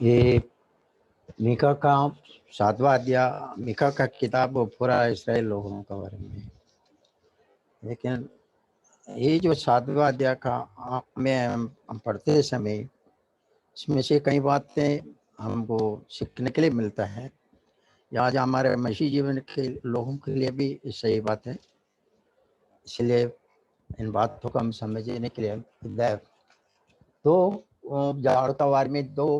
ये मीका का 7वां अध्याय, मीका का किताब पूरा इसराइल लोगों के बारे में। लेकिन ये जो 7वां अध्याय का में हम पढ़ते समय इसमें से कई बातें हमको सीखने के लिए मिलता है। या आज हमारे मसीह जीवन के लोगों के लिए भी सही बात है, इसलिए इन बातों को हम समझने के लिए दो झाड़ का बारे में, दो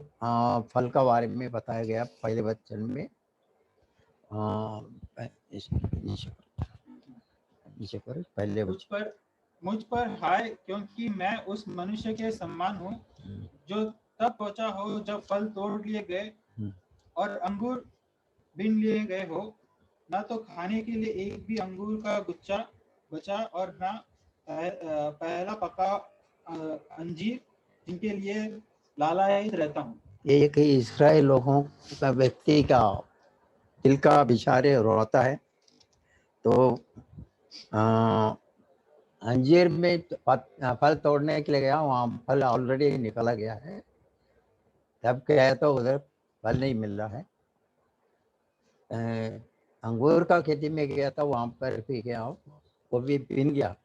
फल का बारे में बताया गया पहले वचन में। नीचे पर पहले मुझ पर हाय, क्योंकि मैं उस मनुष्य के समान हूँ जो तब पहुंचा हो जब फल तोड़ लिए गए और अंगूर बीन लिए गए हो। ना तो खाने के लिए एक भी अंगूर का गुच्छा बचा और ना पहला पका अंजीर, जिनके लिए लालायित रहता हूँ। एक ही इस्राएल लोगों का व्यक्ति का दिल का विचार रोता है। तो अंजीर में फल तोड़ने के लिए गया, वहाँ फल ऑलरेडी निकला गया है। तब क्या है तो उधर फल नहीं मिल रहा है। अंगूर का खेती में गया था, वहाँ पर भी गया, वो भी बिन गया।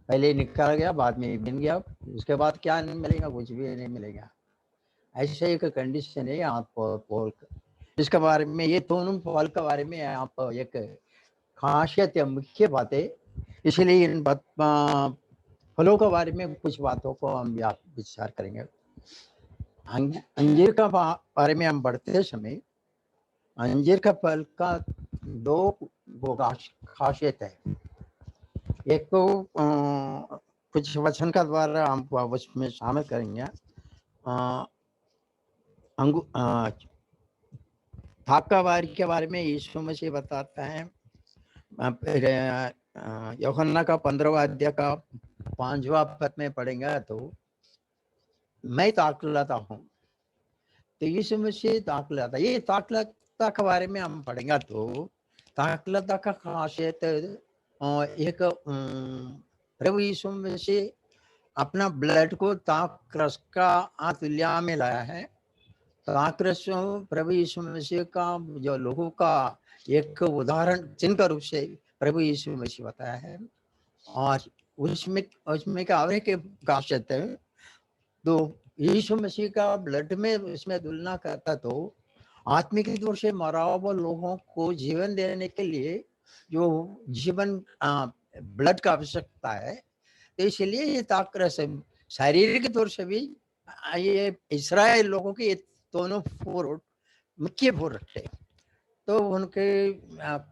पहले निकल गया, बाद में बिन गया। उसके बाद क्या नहीं मिलेगा, कुछ भी नहीं मिलेगा। ऐसे एक कंडीशन है आप फल इसके बारे में। ये दोनों फल के बारे में आप एक खासियत या मुख्य बात है, इसलिए इन फलों के बारे में कुछ बातों को हम विचार करेंगे। अंजीर का बारे में हम बढ़ते समय अंजीर का फल का दो खासियत है। एक तो कुछ वचन का द्वारा हम उसमें शामिल करेंगे। थाकावारी के बारे में यीशु मसीह बताता है। यूहन्ना का 15वां अध्याय का 5वां पद में पढ़ेंगे तो मैं ताकलता हूँ। तो यीशु मसीह ताकलता, ये ताकलता के बारे में हम पढ़ेंगे तो ताकलता का खासियत एक प्रभु यीशु मसीह अपना ब्लड को ताकरस का तुल्या में लाया है। ताकरस प्रभु यीशु मसीह का जो लोगों का एक उदाहरण चिन्ह रूप से प्रभु यीशु मसीह बताया है। और उसमें का और एक खासियत है, तो यीशु मसीह का ब्लड में इसमें तुलना करता तो आत्मिक तौर से मरा हुआ लोगों को जीवन देने के लिए जो जीवन ब्लड का आवश्यकता है, तो इसलिए ये ताकरस शारीरिक तौर से भी ये इस्राएल लोगों के दोनों फोर मुख्य फोर रखते, तो उनके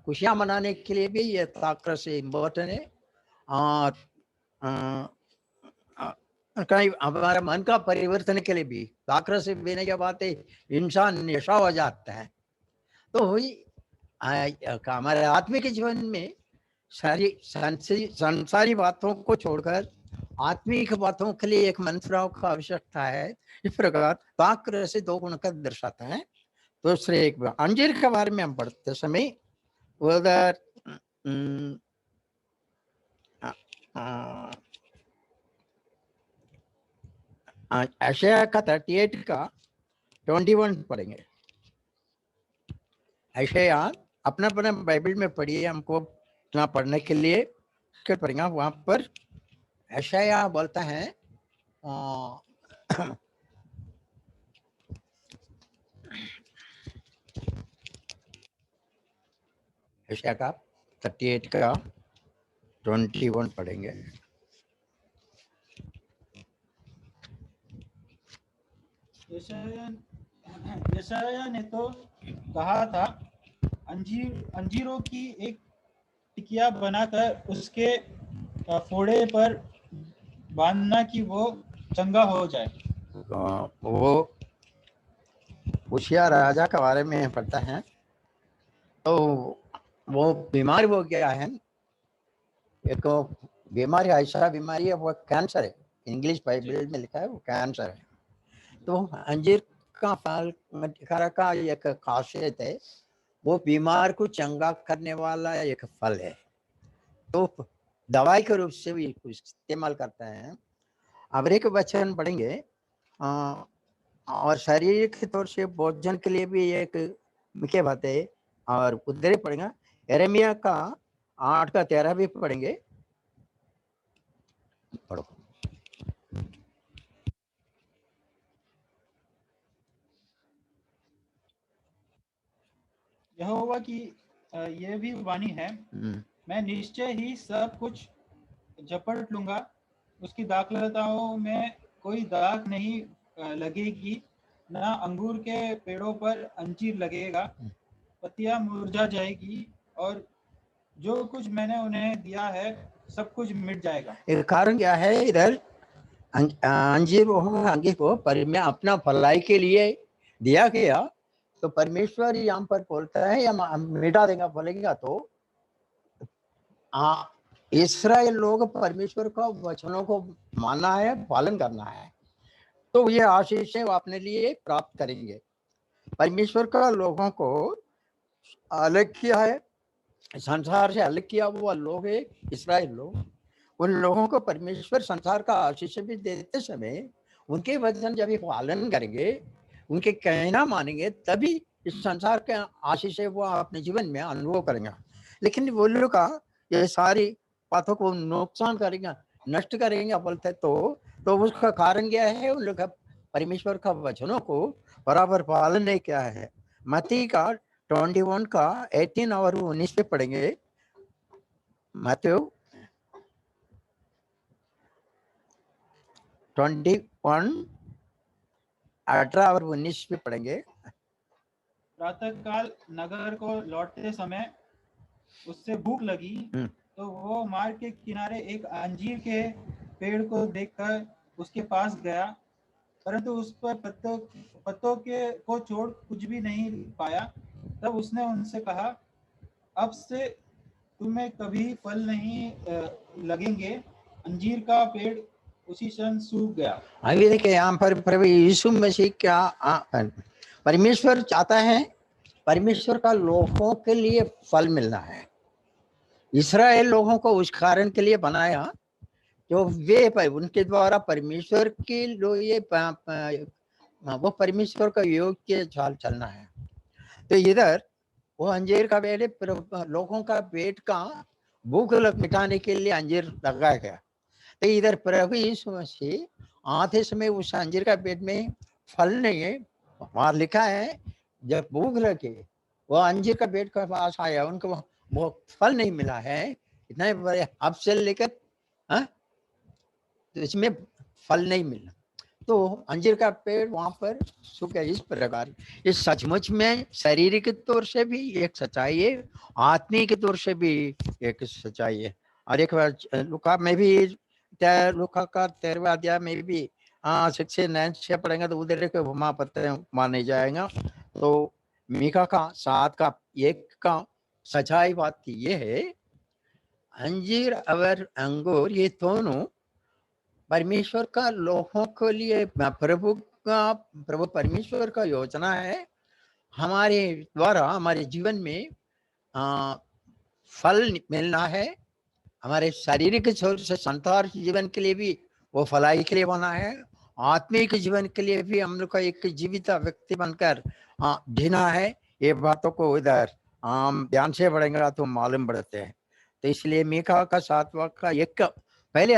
खुशियां मनाने के लिए भी ये ताकरस इम्पोर्टेंट है। और कहीं हमारे मन का परिवर्तन के लिए भी ताकरस से पीने के बाद इंसान नशा हो जाता है। तो हुई हमारे आत्मिक जीवन में सारी संसारी बातों को छोड़कर आत्मिक बातों के लिए एक मनसुराव का आवश्यकता है। इस प्रकार ताकरस से दो गुण का दर्शाता है। दूसरे एक अंजीर के बारे में हम पढ़ते समय उधर एशिया का 38 का 21 पढ़ेंगे। एशिया अपना अपना बाइबल में पढ़िए, हमको इतना पढ़ने के लिए क्या पढ़ेंगे। वहां पर एशिया बोलता है एशिया का 38 का 21 पढ़ेंगे। यशाया ने तो कहा था, अंजीरों की एक टिकिया बनाकर उसके फोड़े पर बांधना कि वो चंगा हो जाए। वो उशिया राजा के बारे में पढ़ता है। तो वो बीमार हो गया है, एक बीमारी ऐसा बीमारी है, वो कैंसर है। इंग्लिश बाइबल में लिखा है वो कैंसर है। तो अंजीर का फल का एक खासियत है, वो बीमार को चंगा करने वाला एक फल है, तो दवाई के रूप से भी इस्तेमाल करते हैं। अब एक वचन पढ़ेंगे और शारीरिक तौर से भोजन के लिए भी एक मुख्य बात है। और उधर ही पढ़ेगा यिर्मयाह का 8 का 13 भी पढ़ेंगे। पढ़ो। यहोवा की ये भी वाणी है, मैं निश्चय ही सब कुछ झपट लूंगा, उसकी दाखलताओं में कोई दाग नहीं लगेगी, ना अंगूर के पेड़ों पर अंजीर लगेगा, पत्तियां मुरझा जाएगी और जो कुछ मैंने उन्हें दिया है सब कुछ मिट जाएगा। एक कारण क्या है इधर? अंजीर अंगी को मैं अपना भलाई के लिए दिया गया, तो परमेश्वर यहाँ पर बोलता है या मिटा देगा बोलेगा। तो इस्राएल लोग परमेश्वर का वचनों को मानना है, पालन करना है, तो ये आशीष वो अपने लिए प्राप्त करेंगे। परमेश्वर का लोगों को अलग किया है, संसार से अलग किया हुआ लोग है इस्राएल लोग। उन लोगों को परमेश्वर संसार का आशीष भी देते समय उनके वचन जब ये पालन करेंगे, उनके कहना मानेंगे, तभी इस संसार के आशीष वो अपने जीवन में अनुभव करेंगे। लेकिन वो लोग का ये सारी बातों को नुकसान करेंगे, नष्ट करेंगे बोलते तो उसका कारण क्या है? उन लोग परमेश्वर का वचनों को बराबर पालन नहीं किया है। मत्ती का 21 का 18 और 19 पे पढ़ेंगे। मत्ती 21 18 और 19 पे पढ़ेंगे। प्रातः काल नगर को लौटते समय उससे भूख लगी, तो वो मार्ग के किनारे एक अंजीर के पेड़ को देखकर उसके पास गया, परंतु उस पर पत्तों के को छोड़ कुछ भी नहीं पाया। तब उसने उनसे कहा, अब से तुम्हें कभी फल नहीं लगेंगे। अंजीर का पेड़ उसी क्षण सूख गया। अभी देखिए यहाँ पर प्रभु यीशु मसीह क्या परमेश्वर चाहता है, परमेश्वर का लोगों के लिए फल मिलना है। इस्राएल लोगों को उस कारण के लिए बनाया जो वे उनके द्वारा परमेश्वर के लिए वो परमेश्वर का योग्य चाल चलना है। तो इधर वो अंजीर का पेड़ लोगों का पेट का भूख मिटाने के लिए अंजीर लगाया गया। तो इधर प्रभु यीशु मसीह आते समय उस अंजीर का पेड़ में फल नहीं है, वहां लिखा है जब भूख लगे वो अंजीर का पेड़ के पास आया, उनको वो फल नहीं मिला है, इतने बड़े अफसल लेकर तो इसमें फल नहीं मिला, तो अंजीर का पेड़ वहां पर सूखा। इस प्रकार इस सचमुच में शारीरिक तौर से भी एक सच्चाई है, आत्मिक तौर से भी एक सच्चाई है। और एक बार लुका में भी लुका का 13वां अध्याय में भी 6 से 9 से पढ़ेंगे तो उधर के भूमा पत्ते माने जाएगा। तो मीका का 7 का 1 का सच्चाई बात ये है, अंजीर और अंगूर ये दोनों परमेश्वर का लोगों के लिए प्रभु परमेश्वर का योजना है। हमारे द्वारा हमारे जीवन में फल मिलना है। हमारे शारीरिक छोर से संसार जीवन के लिए भी वो फलाई के लिए बना है, आत्मिक जीवन के लिए भी हम लोग का एक जीवित व्यक्ति बनकर जीना है। ये बातों को इधर ध्यान से पढ़ेंगे तो मालूम पड़ते हैं। तो इसलिए मीका का 7वां का 1 पहले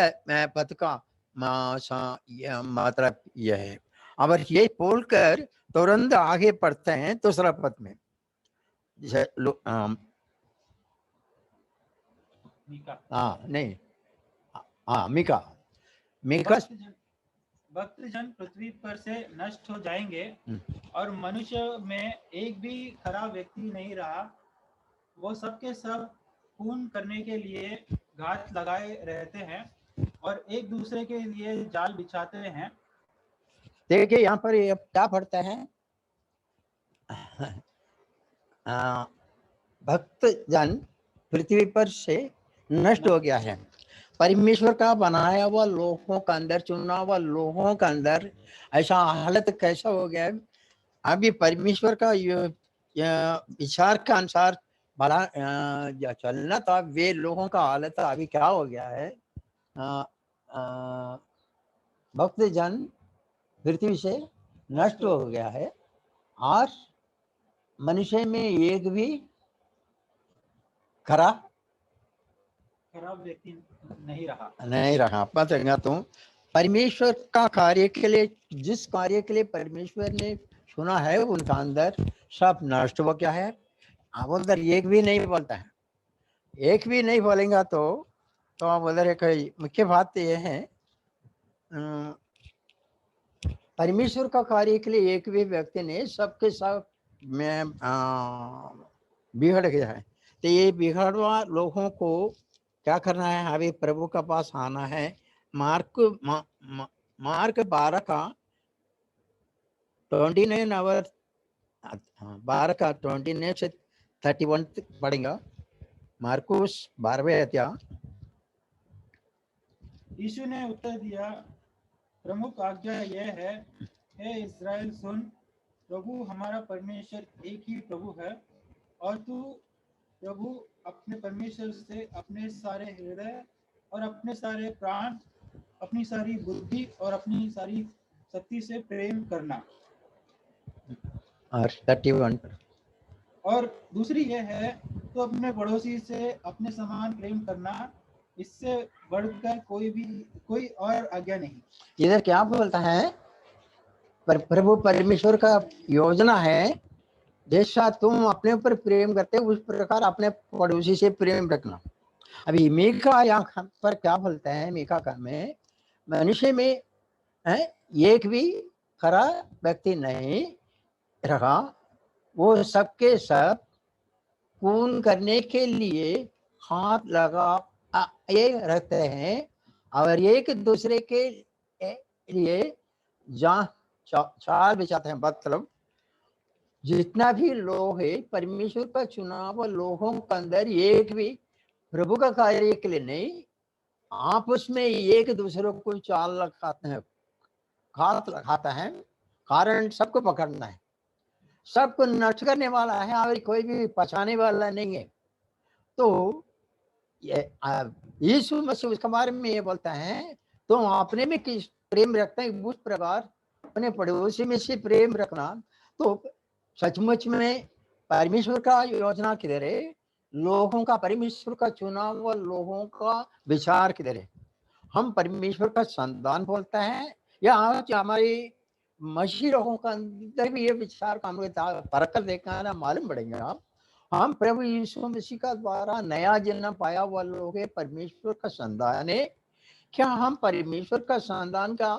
पद का मात्रा यह है। अब ये बोलकर तुरंत आगे पढ़ते हैं दूसरा पद में, नहीं मीका भक्तजन पृथ्वी पर से नष्ट हो जाएंगे और मनुष्य में एक भी खराब व्यक्ति नहीं रहा। वो सबके सब खून करने के लिए घात लगाए रहते हैं और एक दूसरे के लिए जाल बिछाते हैं। देखिए यहाँ पर ये क्या पढ़ता है, भक्त जन पृथ्वी पर से नष्ट हो गया है। परमेश्वर का बनाया हुआ लोगों का अंदर, चुना हुआ लोगों का अंदर ऐसा हालत कैसा हो गया है। अभी परमेश्वर का विचार के अनुसार भला चलना था, वे लोगों का हालत अभी क्या हो गया है। भक्त जन पृथ्वी से नष्ट हो गया है और मनुष्य में एक भी खराब व्यक्ति नहीं रहा। पता तुम परमेश्वर का कार्य के लिए, जिस कार्य के लिए परमेश्वर ने सुना है उनका अंदर सब नष्ट हो गया है। अब उधर एक भी नहीं बोलता है, एक भी नहीं बोलेगा तो अब उधर एक मुख्य बात ये है, परमेश्वर का कार्य के लिए एक भी व्यक्ति ने सबके सब में बिगड़ गया है। तो ये बिगड़वा लोगों को क्या करना है, अभी प्रभु का पास आना है। मार्क 12 का 29 आवर 12 का 29 से 31 पढ़ेगा। मार्कुस 12वें अध्याय। यीशु ने उत्तर दिया, प्रमुख आज्ञा यह है, हे इस्राएल सुन, प्रभु हमारा परमेश्वर एक ही प्रभु है, और तू प्रभु अपने परमेश्वर से अपने सारे हृदय और अपने सारे प्राण, अपनी सारी बुद्धि और अपनी सारी शक्ति से प्रेम करना। और 31 और दूसरी यह है, तो अपने पड़ोसी से अपने समान प्रेम करना, इससे बढ़कर कोई और आज्ञा नहीं। इधर क्या बोलता है, प्रभु परमेश्वर का योजना है, जैसा तुम अपने ऊपर प्रेम करते उस प्रकार अपने पड़ोसी से प्रेम रखना। अभी मीका यहाँ पर क्या बोलता है, मीका का में मनुष्य में है एक भी खरा व्यक्ति नहीं रहा, वो सबके सब खून करने के लिए हाथ लगा ये रखते हैं और एक दूसरे के लिए चाल बिछाते हैं। मतलब जितना भी लोग है परमेश्वर का चुनाव लोगों के अंदर एक भी प्रभु का कार्य के लिए नहीं, आपस में एक दूसरे को चाल लगाते हैं, हाथ लगाता है, कारण सबको पकड़ना है, सबको नष्ट करने वाला है और कोई भी बचाने वाला नहीं है। तो ये यीशु मसीह उसके बारे में ये बोलता है, तो अपने में किस प्रेम रखते हैं उस प्रकार अपने पड़ोसी में से प्रेम रखना। तो सचमुच में परमेश्वर का योजना किधर है, लोगों का परमेश्वर का चुनाव, लोगों का विचार किधर है। हम परमेश्वर का संतान बोलता है या आज हमारी मसीह लोगों का अंदर भी ये विचार का हमें परख कर देखना ना मालूम पड़ेगा। हम प्रभु यीशु मसीह का द्वारा नया जन्म पाया हुआ लोग है, परमेश्वर का संतान है। क्या हम परमेश्वर का संतान का,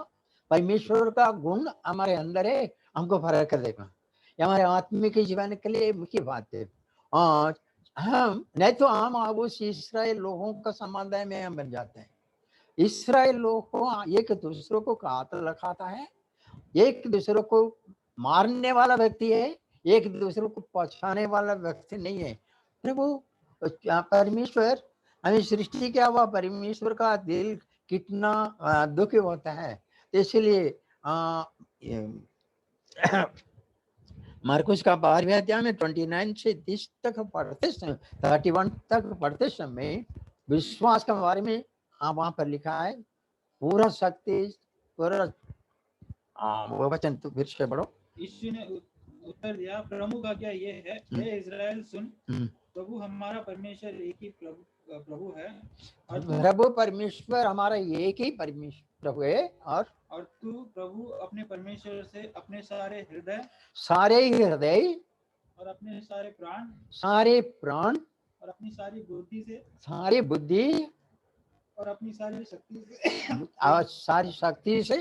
परमेश्वर का गुण हमारे अंदर है, हमको फर्क कर देगा। ये हमारे आत्मिक जीवन के लिए मुख्य बात है। और हम नहीं तो हम उस इस्राएल लोगों का संबंध में हम बन जाते हैं। इस्राएल लोग को एक दूसरे को कातल रखाता है, एक दूसरे को मारने वाला व्यक्ति है, एक दूसरे को पहुंचाने वाला व्यक्ति नहीं है। प्रभु परमेश्वर हमें सृष्टि किया हुआ परमेश्वर का दिल कितना दुखी होता है। इसलिए मार्कुस का 12वें अध्याय में 29 से 30 तक पढ़ते समय, 31 तक पढ़ते समय विश्वास के बारे में वहां पर लिखा है पूरा शक्ति पूरा वो वचन तो फिर से पढ़ो। यीशु ने उत्तर दिया, प्रमुख आज्ञा ये है, हे इस्राएल सुन, प्रभु हमारा परमेश्वर एक ही प्रभु है, और प्रभु परमेश्वर हमारा एक ही परमेश्वर प्रभु है, और तू प्रभु अपने परमेश्वर से अपने सारे हृदय और अपने सारे प्राण और अपनी सारी बुद्धि से और अपनी सारी शक्ति से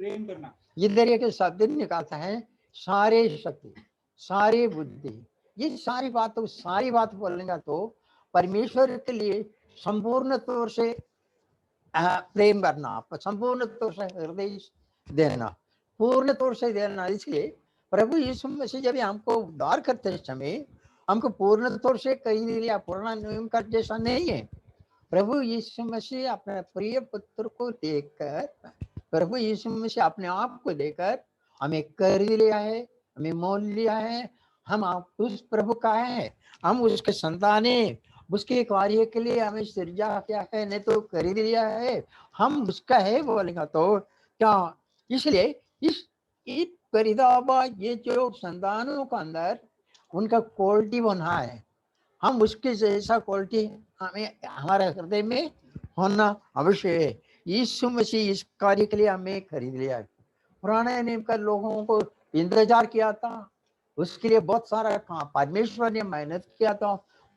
प्रेम करना। इधर एक शब्द निकालता है, सारे शक्ति, सारी बुद्धि, ये सारी बात बोलेगा तो परमेश्वर के लिए संपूर्ण तौर से प्रेम करना, संपूर्ण तौर से हृदय देना, पूर्ण तौर से देना। इसलिए प्रभु यीशु मसीह जब हमको उद्धार करते समय हमको पूर्ण तौर से खरीद लिया, पूर्ण नियम का जैसा नहीं है। प्रभु यीशु मसीह अपने प्रिय पुत्र को देखकर, प्रभु यीशु मसीह अपने आप को देकर हमें खरीद लिया है, हमें मोल लिया है। हम उस प्रभु का है, हम उसके संतान है, उसके कार्य के लिए हमें सृजा क्या है, नहीं तो खरीद लिया है, हम उसका है बोलेगा तो क्या इसलिए इस परिदाबा ये जो संतानों का अंदर उनका क्वालिटी बना है, हम उसके जैसा क्वालिटी हमें हमारे हृदय में होना अवश्य है। यीशु मसीह इस कार्य के लिए हमें खरीद लिया है। पुराने नियम का लोगों को इंतजार किया था, उसके लिए बहुत सारा काम परमेश्वर ने मेहनत किया था,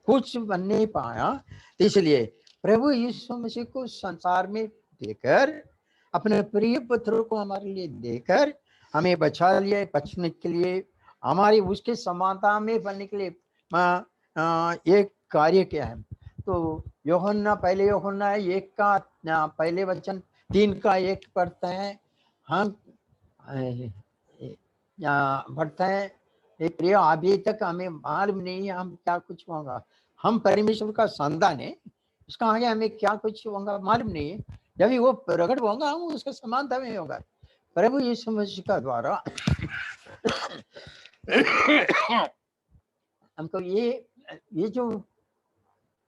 कुछ बन नहीं पाया। तो इसलिए प्रभु यीशु मसीह को संसार में देकर, अपने प्रिय पुत्र को हमारे लिए देकर हमें बचा लिया, बचने के लिए हमारी उसके समानता में बनने के लिए एक कार्य किया है। तो यूहन्ना पहले यूहन्ना 1 का पहले वचन 3 का 1 पढ़ते हैं हम, बढ़ते हैं। एक प्रिय अभी तक हमें मालूम नहीं है हम क्या कुछ होगा, हम परमेश्वर का संतान है, इसका आगे हमें क्या कुछ होगा मालूम नहीं है। जब वो प्रकट होगा हम उसका समानता में होगा प्रभु यीशु मसीह का द्वारा। हमको ये जो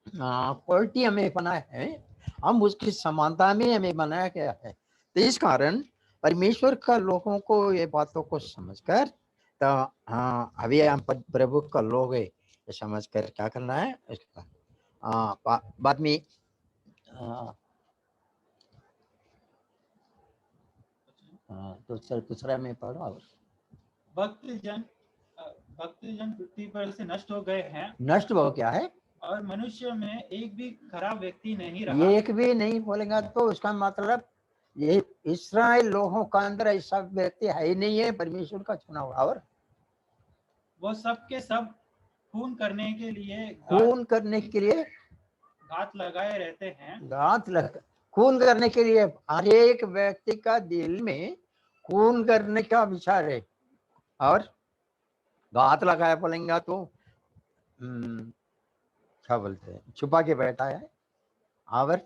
क्वालिटी हमें बनाया है, हम उसकी समानता में हमें बनाया गया है। तो इस कारण परमेश्वर का लोगों को ये बातों को समझकर, तो हाँ अभी हम प्रभु का लोग है ये समझ कर क्या करना है इसका बाद में दूसरा में पढ़ो। भक्तजन पृथ्वी पर से नष्ट हो गए हैं। नष्ट हो क्या है? और मनुष्य में एक भी खराब व्यक्ति नहीं रहा। एक भी नहीं बोलेगा तो उसका मतलब ये इस्राएल लोगों का अंदर ऐसा व्यक्ति है ही नहीं है परमेश्वर का चुना हुआ। और वो सब के सब खून करने के लिए घात लगाए रहते हैं। खून करने के लिए हर एक व्यक्ति का दिल में खून करने का विचार है, और घात लगाया बोलेंगे तो क्या बोलते हैं, छुपा के बैठा है और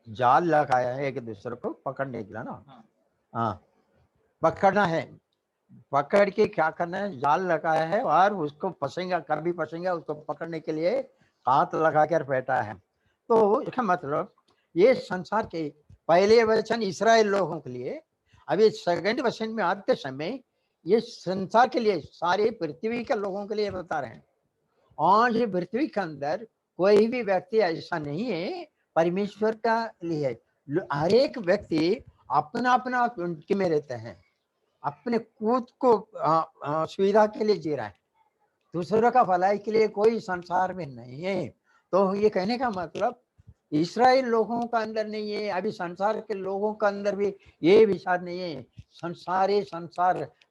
जाल लगाया है एक दूसरे को पकड़ने के लिए ना। हाँ पकड़ना है, पकड़ के क्या करना है, जाल लगाया है और उसको फंसेगा, कभी फंसेगा उसको पकड़ने के लिए हाथ लगा कर बैठा है। तो इसका मतलब ये संसार के पहले वचन इस्राएल लोगों के लिए, अभी सेकंड वचन में आते समय ये संसार के लिए, सारे पृथ्वी के लोगों के लिए बता रहे हैं। आज पृथ्वी के अंदर कोई भी व्यक्ति ऐसा नहीं है परमेश्वर का लिए। हर एक व्यक्ति अपना अपना उनके में रहते हैं, अपने खुद को सुविधा के लिए जी रहा है, दूसरों का भलाई के लिए कोई संसार में नहीं है। तो ये कहने का मतलब इस्राएल लोगों का अंदर नहीं है, अभी संसार के लोगों का अंदर भी ये विचार नहीं है। संसार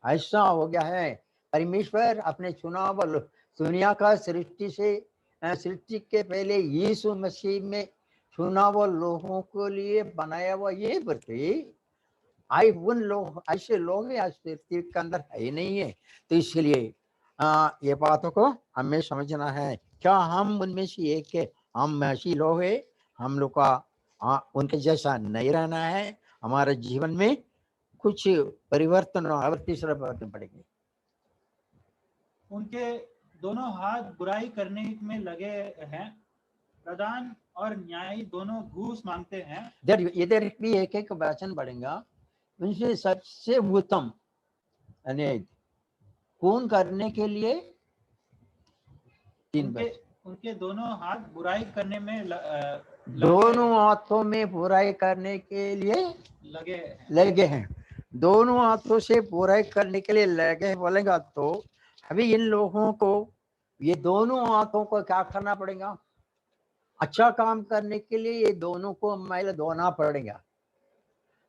ऐसा हो गया है, परमेश्वर अपने चुनाव दुनिया का सृष्टि के पहले यीशु मसीह में चुनाव लोगों के लिए बनाया हुआ ये पृथ्वी, उन लोग ऐसे लोग आज पृथ्वी के अंदर है ही नहीं है। तो इसलिए ये बातों को हमें समझना है। क्या हम उनमें से एक है? हम ऐसी लोग है, हम लोग का उनके जैसा नहीं रहना है। हमारे जीवन में कुछ परिवर्तन और तीसरा परिवर्तन पड़ेंगे। उनके दोनों हाथ बुराई करने में लगे हैं, प्रधान और न्यायी दोनों घूस मांगते हैं। इधर भी एक एक वचन पढ़ेगा। उनसे सबसे उत्तम यानी खून करने के लिए उनके दोनों हाथ बुराई करने में दोनों हाथों में बुराई करने के लिए लगे हैं। दोनों हाथों से बुराई करने के लिए लगे बोलेगा तो अभी इन लोगों को ये दोनों हाथों को क्या करना पड़ेगा? अच्छा काम करने के लिए ये दोनों को मैल धोना पड़ेगा।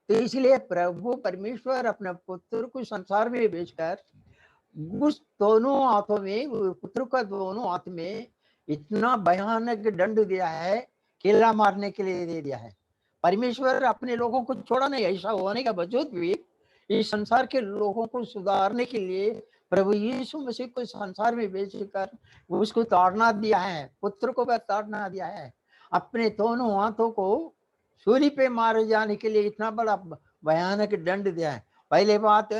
तो इसलिए प्रभु परमेश्वर अपने पुत्र को संसार में भेजकर उस दोनों हाथों में, पुत्र का दोनों हाथ में इतना भयानक दंड दिया है, केला मारने के लिए दे दिया है। परमेश्वर अपने लोगों को छोड़ा नहीं। ऐसा होने का बावजूद भी इस संसार के लोगों को सुधारने के लिए प्रभु यीशु मसीह को संसार में भेजकर उसको ताड़ना दिया है, पुत्र को भी ताड़ना दिया है, अपने दोनों हाथों को सूली पे मारे जाने के लिए इतना बड़ा भयानक दंड दिया है। पहले बात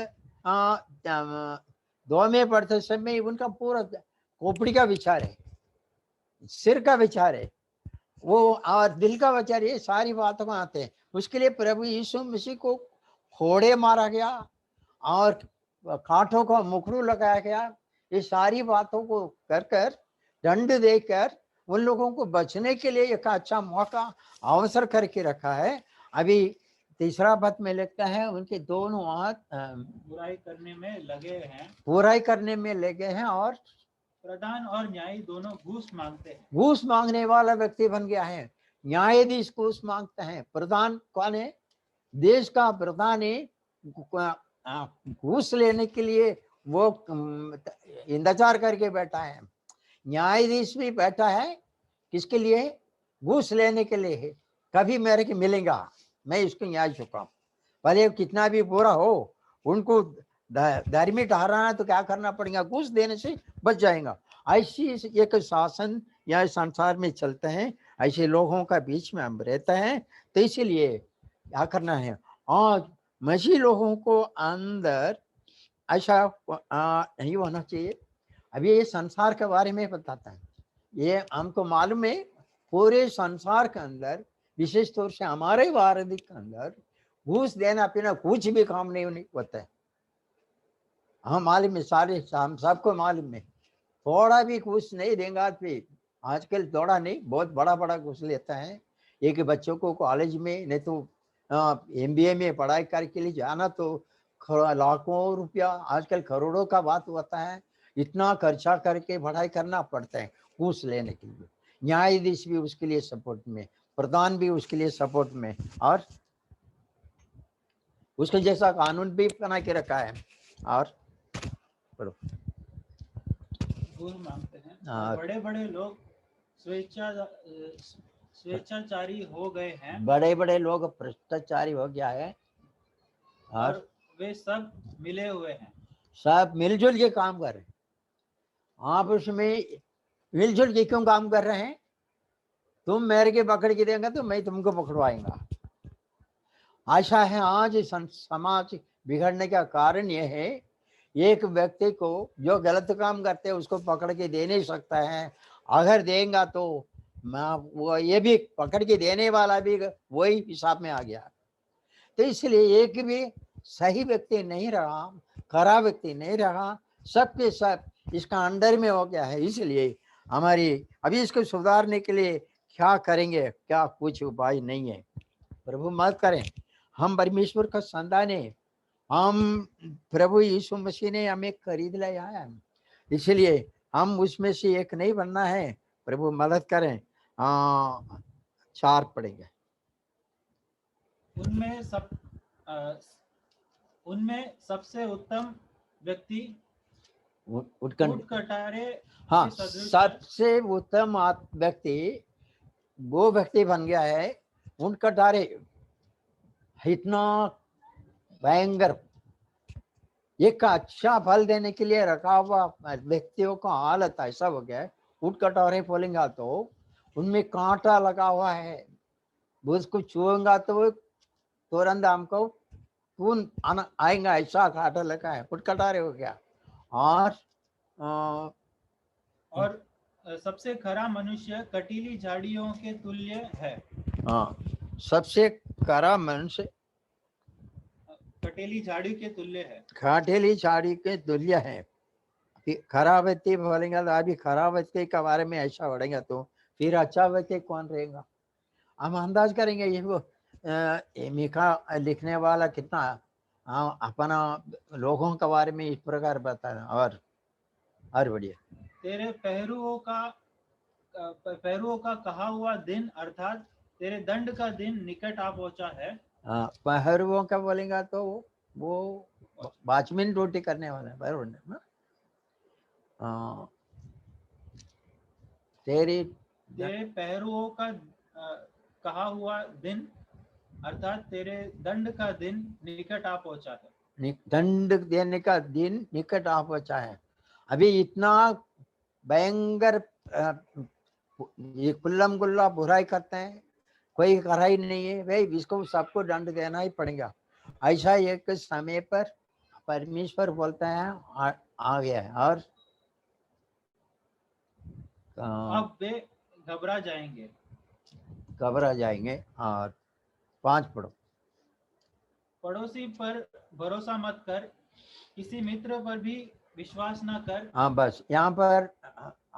दो में पढ़ते समय उनका पूरा खोपड़ी का विचार है, सिर का विचार है, वो और दिल का वचन, ये सारी बातों में आते हैं। उसके लिए प्रभु यीशु मसीह को फोड़े मारा गया और कांटों का मुखड़ू लगाया गया। ये सारी बातों को कर कर दंड देकर उन लोगों को बचने के लिए एक अच्छा मौका अवसर करके रखा है। अभी तीसरा पद में लिखता है उनके दोनों हाथ बुराई करने में लगे हैं, बुराई करने में लगे हैं और प्रधान और न्यायी दोनों घूस मांगते हैं। घूस मांगने वाला व्यक्ति बन गया है। न्यायाधीश घूस मांगते हैं। प्रधान कौन है? देश का प्रधान है। घूस लेने के लिए वो इंतजार करके बैठा है। न्यायाधीश भी बैठा है किसके लिए? घूस लेने के लिए है। कभी मेरे को मिलेगा, मैं इसको न्याय चुकाऊं। भले कितना भी बुरा हो, उनको धार्मिक ठहराना तो क्या करना पड़ेगा? घूस देने से बच जाएगा। ऐसी एक शासन या संसार में चलते हैं। ऐसे लोगों का बीच में हम रहते हैं। तो इसीलिए क्या करना है? आज मसीह लोगों को अंदर ऐसा नहीं होना चाहिए। अभी ये संसार के बारे में बताता है। ये हमको मालूम है पूरे संसार के अंदर, विशेष तौर से हमारे भारत के अंदर घूस देना पीना कुछ भी काम नहीं होता है। हम मालूम है, सारे हम सबको मालूम है। थोड़ा भी घूस नहीं देगा तो आजकल थोड़ा नहीं, बहुत बड़ा बड़ा घूस लेता है। एक बच्चों को कॉलेज में नहीं तो MBA में पढ़ाई करके लिए जाना तो लाखों रुपया, आजकल करोड़ों का बात होता है। इतना खर्चा करके पढ़ाई करना पड़ता है घूस लेने के लिए। न्यायाधीश भी उसके लिए सपोर्ट में, प्रधान भी उसके लिए सपोर्ट में, और उसके जैसा कानून भी बना के रखा है। और घूस मांगते हैं। बड़े बड़े लोग स्वेच्छाचारी हो गए हैं। बड़े बड़े लोग भ्रष्टाचारी हो गया है और वे सब मिले हुए हैं। सब मिलजुल के काम कर रहे हैं। आप उसमें मिलजुल के क्यों काम कर रहे हैं? तुम मेरे के पकड़ के देंगे तो मैं तुमको पकड़वाएंगा। आशा है आज समाज बिगड़ने का कारण यह है, एक व्यक्ति को जो गलत काम करते हैं उसको पकड़ के दे नहीं सकता है। अगर देगा तो वो ये भी पकड़ के देने वाला भी वही हिसाब में आ गया। तो इसलिए एक भी सही व्यक्ति नहीं रहा, खरा व्यक्ति नहीं रहा, सबके सब इसका अंडर में हो गया है। इसलिए हमारी अभी इसको सुधारने के लिए क्या करेंगे? क्या कुछ उपाय नहीं है। प्रभु मदद करें। हम परमेश्वर का संतान है। हम प्रभु यीशु मसीह ने हमें खरीद लाया है, इसलिए हम उसमें से एक नहीं बनना है। प्रभु मदद करें। 4 पढ़ेंगे। उनमें सबसे उत्तम व्यक्ति कटारे हाँ, सबसे उत्तम व्यक्ति वो व्यक्ति बन गया है। ऊंट कटारे इतना भयंकर एक अच्छा फल देने के लिए रखा हुआ व्यक्तियों का हालत ऐसा हो गया है। ऊंट कटोरे बोलेंगे तो उनमें कांटा लगा हुआ है। उसको छुएंगा तो तुरंत हमको खून आएगा, ऐसा कांटा लगा है। ऊंट कटारे हो गया। और सबसे खरा मनुष्य कटीली झाड़ियों के तुल्य है। हाँ, सबसे खरा मनुष्य कटेली झाड़ी के तुल्य है। कटेली झाड़ी के तुल्य है। खरा व्यक्ति बोलेंगे तो अभी खरा व्यक्ति के बारे में ऐसा बढ़ेगा तो फिर अच्छा व्यक्ति कौन रहेगा? हम अंदाज करेंगे। ये वो मीका लिखने वाला कितना अपना लोगों के बारे में इस प्रकार बताना। और बढ़िया, तेरे पहरुओं का कहा हुआ दिन अर्थात तेरे दंड का दिन निकट आ पहुंचा है। पहरुओं का बोलेगा तो वो वॉचमैन ड्यूटी करने वाला है। बराबर ना? तेरे पहरुओं का कहा हुआ दिन अर्थात तेरे दंड का दिन निकट आ पहुंचा है। दंड देने का दिन निकट आ पहुंचा है। अभी इतना भयंकर ये कुल्लम गुल्ला बुराई करते हैं, कोई कराई नहीं है भाई, इसको सबको दंड देना ही पड़ेगा। ऐसा एक समय पर परमेश्वर बोलता है आ गया है। और अब वे घबरा जाएंगे। घबरा जाएंगे। और 5 पढ़ो। पड़ोसी पर भरोसा मत कर, किसी मित्र पर भी विश्वास न कर। हाँ, बस यहाँ पर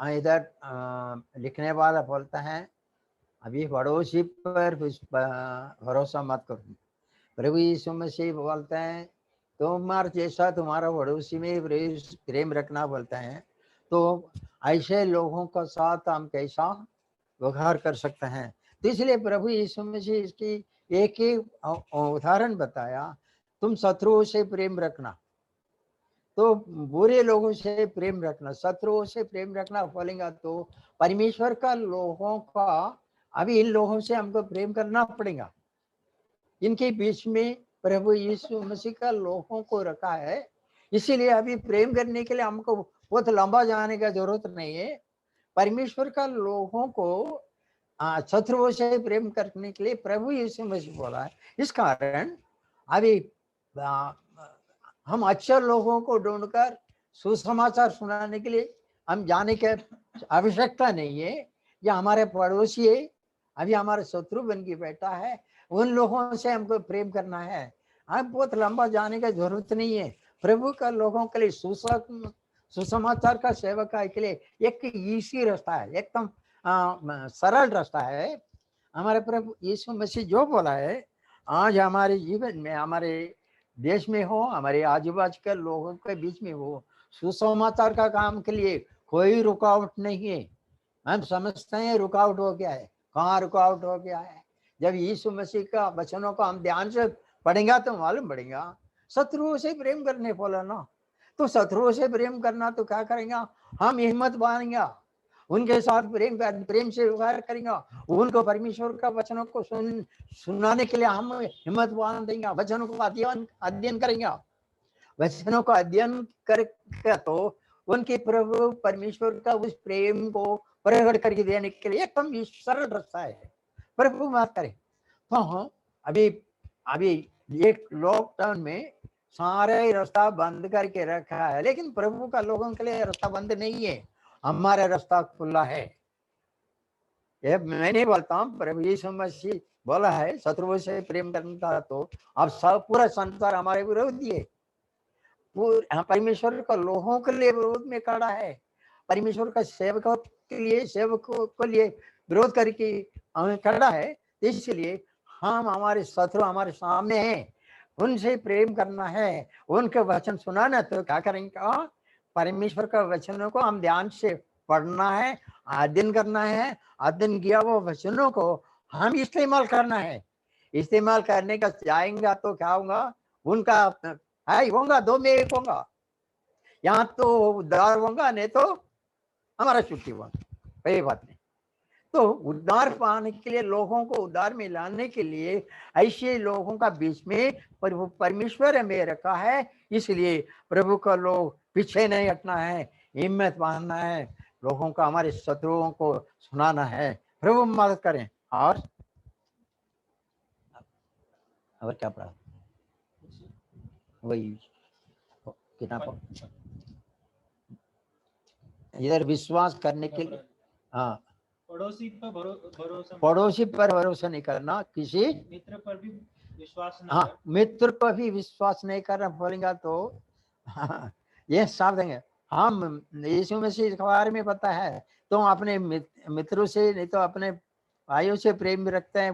इधर लिखने वाला बोलता है अभी पड़ोसी पर भरोसा मत करो। प्रभु यीशु मसीह बोलते हैं तुम्हारे जैसा तुम्हारा पड़ोसी में प्रेम रखना बोलता है। तो ऐसे लोगों का साथ हम कैसा व्यवहार कर सकते हैं। तो इसलिए प्रभु यीशु मसीह इसकी एक ही उदाहरण बताया, तुम शत्रुओं से प्रेम रखना। तो बुरे लोगों से प्रेम रखना, शत्रुओं से प्रेम रखना बोलेगा तो परमेश्वर का लोगों का अभी इन लोगों से हमको प्रेम करना पड़ेगा। इनके बीच में प्रभु यीशु मसीह का लोगों को रखा है। इसीलिए अभी प्रेम करने के लिए हमको बहुत लंबा जाने का जरूरत नहीं है। परमेश्वर का लोगों को शत्रुओं से प्रेम करने के लिए प्रभु यीशु मसीह बोला है। इस कारण अभी हम अच्छे लोगों को ढूंढकर सुसमाचार सुनाने के लिए हम जाने की आवश्यकता नहीं है। या हमारे पड़ोसी है, अभी हमारे शत्रु बन के बैठा है, उन लोगों से हमको प्रेम करना है। हम बहुत लंबा जाने की जरूरत नहीं है। प्रभु का लोगों के लिए सुसमाचार का सेवक के लिए एक इजी रास्ता है, एकदम सरल रास्ता है। हमारे प्रभु यीशु मसीह जो बोला है, आज हमारे जीवन में, हमारे देश में हो, हमारे आजू बाजू के लोगों के बीच में हो, सुसमाचार का काम के लिए कोई रुकावट नहीं है। हम समझते हैं रुकावट हो गया है, कहाँ रुकावट हो गया है। जब यीशु मसीह का वचनों को हम ध्यान से पढ़ेंगे तो मालूम पड़ेगा। शत्रुओं से प्रेम करने बोला ना, तो शत्रुओं से प्रेम करना तो क्या करेंगे, हम हिम्मत बांधेंगे, उनके साथ प्रेम से व्यवहार करेंगे, उनको परमेश्वर का वचनों को सुनाने के लिए हम हिम्मत बांध देंगे, वचनों को अध्ययन करेंगे। वचनों को अध्ययन करके तो उनके प्रभु परमेश्वर का उस प्रेम को प्रकट करके देने के लिए एकदम सरल रास्ता है। प्रभु बात करें तो अभी एक लॉकडाउन में सारे रास्ता बंद करके रखा है, लेकिन प्रभु का लोगों के लिए रास्ता बंद नहीं है, हमारा रास्ता खुला है। ये मैं नहीं बोलता हूँ, प्रभु यीशु मसीह बोला है शत्रुओं से प्रेम करना, तो अब सब पूरा संसार हमारे विरोधी है। परमेश्वर का लोगों के लिए विरोध में खड़ा है, परमेश्वर का सेवकों के लिए, सेवकों के लिए विरोध करके हमें खड़ा है। इसलिए हम, हमारे शत्रु हमारे सामने हैं, उनसे प्रेम करना है, उनके वचन सुनाना। तो क्या करेंगे, परमेश्वर का वचनों को हम ध्यान से पढ़ना है, अध्ययन करना है, अध्ययन किया वो वचनों को हम इस्तेमाल करना है। इस्तेमाल करने का जाएंगे तो क्या होगा, उनका होगा, 2 में 1 होगा, यहाँ तो उद्धार होगा, नहीं तो हमारा छुट्टी होगा, कोई बात नहीं। तो उद्धार पाने के लिए, लोगों को उद्धार में लाने के लिए ऐसे लोगों का बीच में परमेश्वर में रखा है। इसलिए प्रभु का लोग पीछे नहीं हटना है, हिम्मत बांधना है, लोगों का, हमारे शत्रुओं को सुनाना है। प्रभु मदद करें। और क्या पढ़ा, वही किताब इधर विश्वास करने के लिए, हाँ, पड़ोसी पर भरोसा नहीं करना, किसी मित्र पर भी विश्वास न हाँ, मित्र पर भी विश्वास नहीं करना बोलेगा तो ये साफ देंगे। हम यीशु मसीह के बारे में पता है, तो अपने मित्रों से, नहीं तो अपने भाइयों से प्रेम रखते हैं,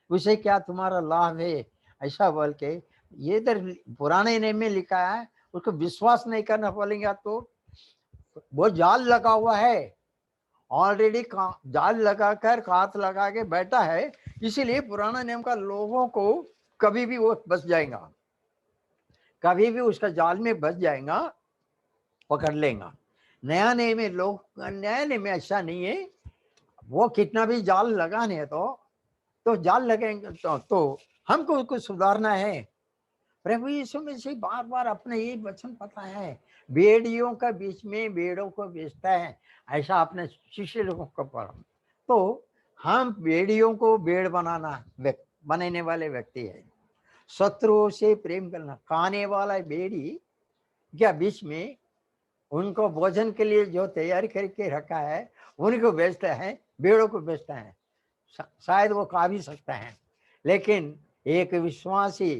उसे क्या तुम्हारा लाभ है, ऐसा बोल के ये इधर पुराने नियम में लिखा है। उसको विश्वास नहीं करना बोलेगा तो वो जाल लगा हुआ है, ऑलरेडी जाल लगाकर हाथ लगा के बैठा है। इसीलिए पुराना नियम का लोगों को कभी भी वो बच जाएगा, कभी भी उसका जाल में बच जाएगा, पकड़ लेगा। नया नियम में नया नियम में ऐसा नहीं है, वो कितना भी जाल लगाने तो जाल लगेंगे तो हमको उसको सुधारना है। प्रभु यीशु मसीह बार बार अपने ये वचन पता है, भेड़ियों का बीच में भेड़ों को बेचता है, ऐसा अपने शिष्य लोगों को पढ़ा। तो हम भेड़ियों को भेड़ बनाने वाले व्यक्ति है। शत्रुओं से प्रेम करना, खाने वाला भेड़ी क्या बीच में उनको भोजन के लिए जो तैयारी करके रखा है, उनको बेचता है, भेड़ों को बेचता है। शायद वो खा भी सकते हैं, लेकिन एक विश्वासी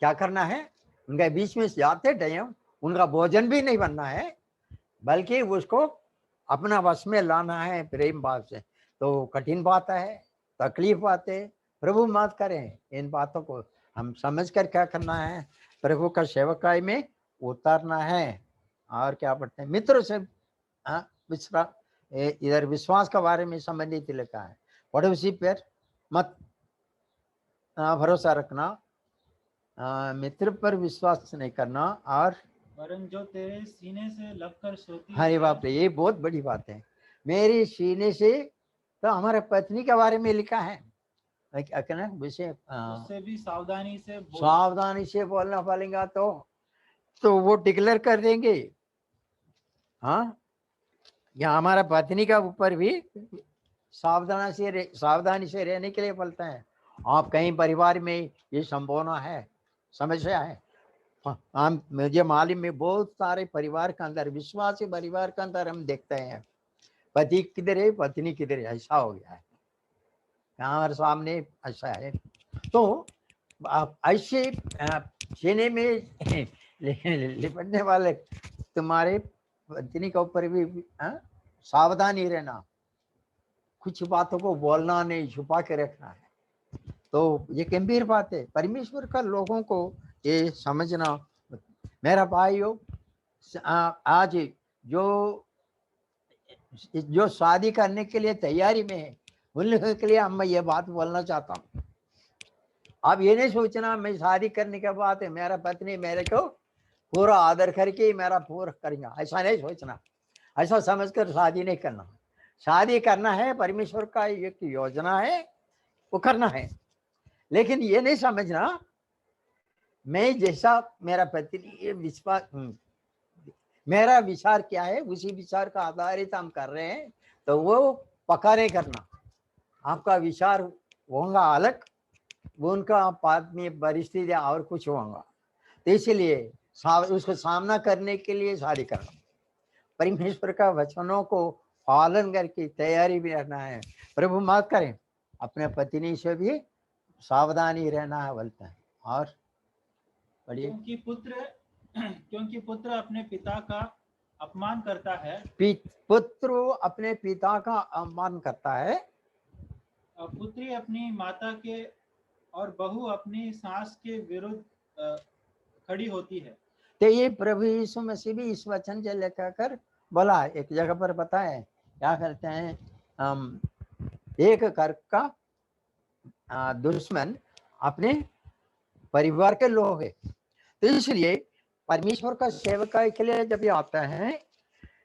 क्या करना है, उनके बीच में जाते टाइम उनका भोजन भी नहीं बनना है, बल्कि उसको अपना वश में लाना है प्रेम भाव से। तो कठिन बात है, तकलीफ बात है, प्रभु माफ करें। इन बातों को हम समझ कर क्या करना है, प्रभु का सेवकाई में उतारना है। और क्या पढ़ते हैं, मित्रों से इधर विश्वास के बारे में संबंधित लिखा है, पड़ोसी पर मत भरोसा रखना, मित्र पर विश्वास नहीं करना, और वरन जो तेरे सीने से लगकर सोती अरे है, बाप रे, ये बहुत बड़ी बात है। मेरी सीने से, तो हमारे पत्नी के बारे में लिखा है, कहना विषय उससे भी सावधानी से बोल। सावधानी से बोलना पड़ेगा, तो वो डिक्लेयर कर देंगे। हाँ, या हमारा पत्नी का ऊपर भी सावधानी से रहने के लिए बोलता है। आप कहीं परिवार में ये संभावना है, समस्या है। हम मुझे मालूम में बहुत सारे परिवार के अंदर, विश्वासी परिवार के अंदर हम देखते हैं, पति किधर है पत्नी किधर है, ऐसा हो गया है हमारे सामने, ऐसा है। तो ऐसे सीने में लिपटने वाले तुम्हारे पत्नी के ऊपर भी सावधानी रहना, कुछ बातों को बोलना नहीं, छुपा के रखना है। तो ये गंभीर बात है, परमेश्वर का लोगों को ये समझना। मेरा भाइयों, आज जो शादी करने के लिए तैयारी में है, उन लोगों के लिए हम ये बात बोलना चाहता हूँ। आप ये नहीं सोचना मैं शादी करने के बाद मेरा पत्नी मेरे को पूरा आदर करके मेरा पूरा करेगा, ऐसा नहीं सोचना। ऐसा समझकर शादी नहीं करना। शादी करना है, परमेश्वर का एक योजना है, वो करना है। लेकिन ये नहीं समझना मैं जैसा मेरा पत्नी विश्वास, मेरा विचार क्या है उसी विचार का आधारित हम कर रहे हैं, तो वो पक्का नहीं करना। आपका विचार होगा अलग, वो उनका आत्मीय परिस्थिति और कुछ होगा। तो इसलिए उसको सामना करने के लिए शादी करना, परमेश्वर का वचनों को पालन करके तैयारी भी रहना है। प्रभु माफ करें, अपने पत्नी से भी सावधानी रहना है बोलता है। और पढ़िए, क्योंकि पुत्र अपने पिता का अपमान करता है, पुत्र अपने पिता का अपमान करता है, पुत्री अपनी माता के और बहू अपनी सास के विरुद्ध खड़ी होती है। तो ये प्रभु यीशु मसीह भी इस वचन से लेकर बोला, एक जगह पर बताए क्या करते हैं, एक घर का दुश्मन अपने परिवार के लोग है। तो इसलिए परमेश्वर का सेवक के लिए जब ये आता है,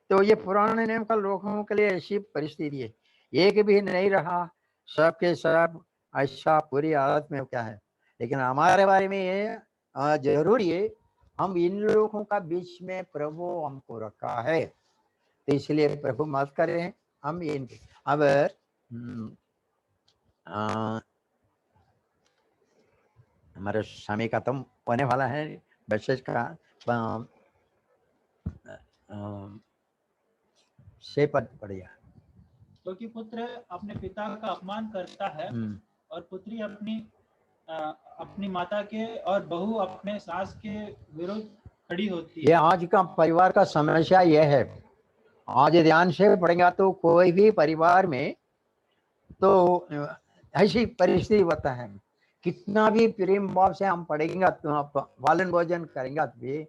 तो ये पुराने नियम का लोगों के लिए ऐसी परिस्थिति है, एक भी नहीं रहा, सबके सब ऐसा पूरी हालत में क्या है। लेकिन हमारे बारे में ये जरूरी है, हम इन लोगों का बीच में प्रभु हमको रखा है, तो इसलिए प्रभु माफ करें। हम इन अब हमारा समय खत्म होने वाला है, मैसेज का 6 पद पड़ेगा। क्योंकि पुत्र अपने पिता का अपमान करता है और पुत्री अपनी माता के और बहू अपने सास के विरुद्ध खड़ी होती है। ये आज का परिवार का समस्या यह है। आज ध्यान से पढ़ेगा तो कोई भी परिवार में तो ऐसी परिस्थिति होता है, कितना भी प्रेम भाव से हम पढ़ेंगे तो पालन भोजन करेंगे तो भी,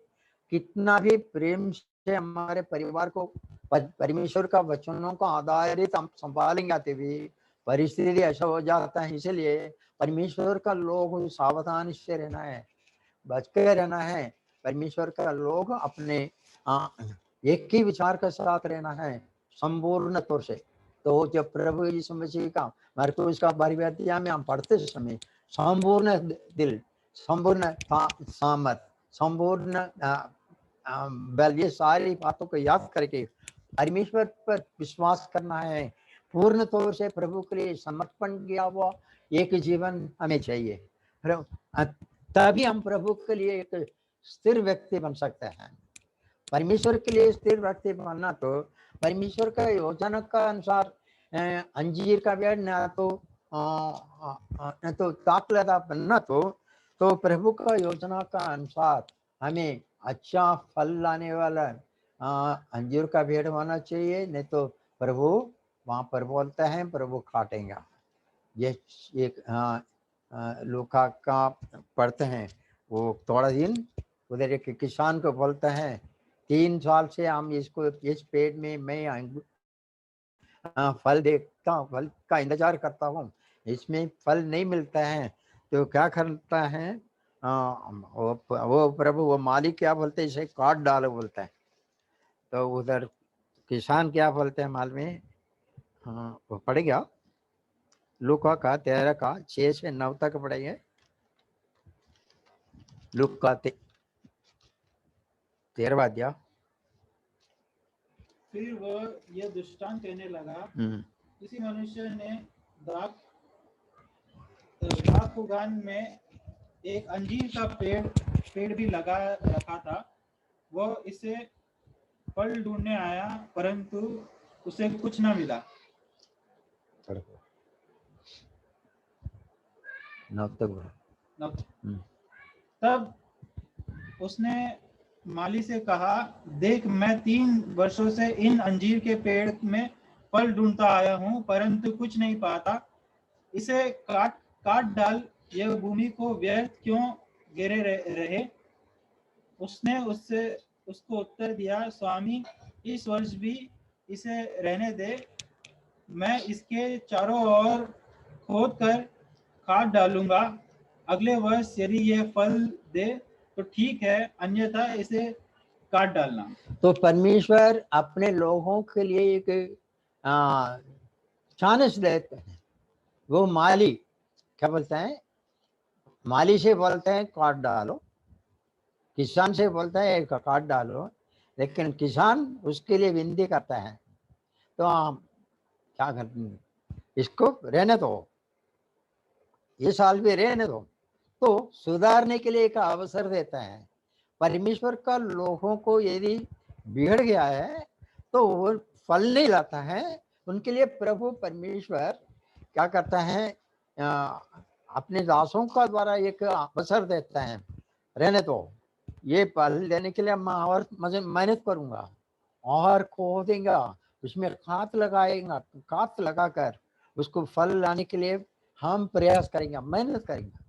कितना भी प्रेम से हमारे परिवार को परमेश्वर का वचनों का आधारित हम संभालेंगे तो भी परिस्थिति ऐसा हो जाता है। इसलिए परमेश्वर का लोग सावधानी से रहना है, बच के रहना है। परमेश्वर का लोग अपने एक ही विचार के साथ रहना है संपूर्ण तौर से। तो जब प्रभु यीशु मसीह का मरकुस का परिवर्तिया में हम पढ़ते समय संपूर्ण दिल, संपूर्ण सामर्थ, संपूर्ण बल, ये सारी बातों को याद करके परमेश्वर पर विश्वास करना है। पूर्ण तौर से प्रभु के लिए समर्पण किया हुआ एक जीवन हमें चाहिए, तभी हम प्रभु के लिए एक स्थिर व्यक्ति बन सकते हैं। परमेश्वर के लिए स्थिर व्यक्ति बनना तो परमेश्वर का योजना का अनुसार अंजीर का पेड़ ना तो तो ताक लेता बनना तो प्रभु का योजना का अनुसार हमें अच्छा फल लाने वाला अंजीर का पेड़ होना चाहिए, नहीं तो प्रभु वहां पर बोलते हैं प्रभु काटेगा। ये एक लूका का पढ़ते हैं, वो थोड़ा दिन उधर एक किसान को बोलते हैं 3 साल से हम इसको इस पेड़ में मैं फल देखता हूँ, फल का इंतजार करता हूँ, इसमें फल नहीं मिलता है, तो क्या करता है वो प्रभु वो मालिक क्या बोलते हैं, इसे काट डालो बोलते हैं। तो उधर किसान क्या बोलते हैं माल में, वो पढ़ेगा लूका का 13 का 6 से 9 तक पढ़ेंगे। लूका 13वां अध्याय। फिर वह यह दृष्टांत कहने लगा, किसी मनुष्य ने बागबान में एक अंजीर का पेड़ भी लगा रखा था। वह इसे फल ढूंढने आया, परंतु उसे कुछ न मिला। तब उसने माली से कहा, देख मैं 3 वर्षों से इन अंजीर के पेड़ में फल ढूंढता आया हूँ, परंतु कुछ नहीं पाता। इसे काट डाल, यह भूमि को व्यर्थ क्यों गिरे रहे। उसने उसको उत्तर दिया, स्वामी इस वर्ष भी इसे रहने दे, मैं इसके चारों ओर खोद कर खाद डालूंगा। अगले वर्ष यदि यह फल दे तो ठीक है, अन्यथा इसे काट डालना। तो परमेश्वर अपने लोगों के लिए एक चांस देते हैं। वो माली क्या बोलते हैं, माली से बोलते हैं काट डालो, किसान से बोलता है काट डालो, लेकिन किसान उसके लिए विनती करता है, तो हम क्या करते हैं, इसको रहने दो, ये साल भी रहने दो। तो सुधारने के लिए एक अवसर देता है। परमेश्वर का लोगों को यदि बिगड़ गया है तो वो फल नहीं लाता है, उनके लिए प्रभु परमेश्वर क्या करता है, अपने दासों का द्वारा एक अवसर देता है, रहने दो, ये फल देने के लिए मैं और मेहनत करूंगा और खोदेंगा, उसमें खाद लगाएगा, खाद लगाकर उसको फल लाने के लिए हम प्रयास करेंगे, मेहनत करेंगे।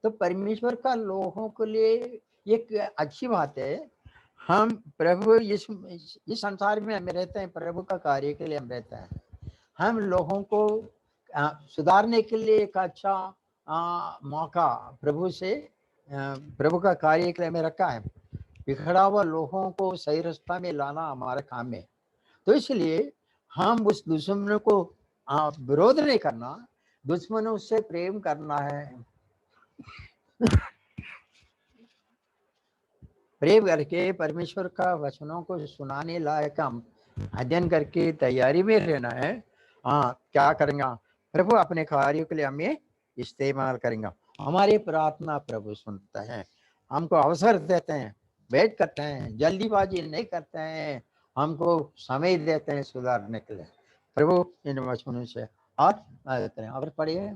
तो परमेश्वर का लोगों के लिए एक अच्छी बात है। हम प्रभु इस संसार में हम रहते हैं, प्रभु का कार्य के लिए हम रहते हैं। हम लोगों को सुधारने के लिए एक अच्छा मौका प्रभु से प्रभु का कार्य के लिए हमें रखा है। बिखरा हुआ लोगों को सही रास्ता में लाना हमारा काम है। तो इसलिए हम उस दुश्मन को विरोध नहीं करना, दुश्मनों से प्रेम करना है, प्रेम करके परमेश्वर का वचनों को सुनाने लायक हम अध्ययन करके तैयारी में रहना है। क्या करेंगे, प्रभु अपने कार्यों के लिए हमें इस्तेमाल करेंगे। हमारी प्रार्थना प्रभु सुनता है, हमको अवसर देते हैं, वेट करते हैं, जल्दीबाजी नहीं करते हैं, हमको समय देते हैं सुधारने के लिए। प्रभु इन वचनों से और देते हैं। और पढ़िए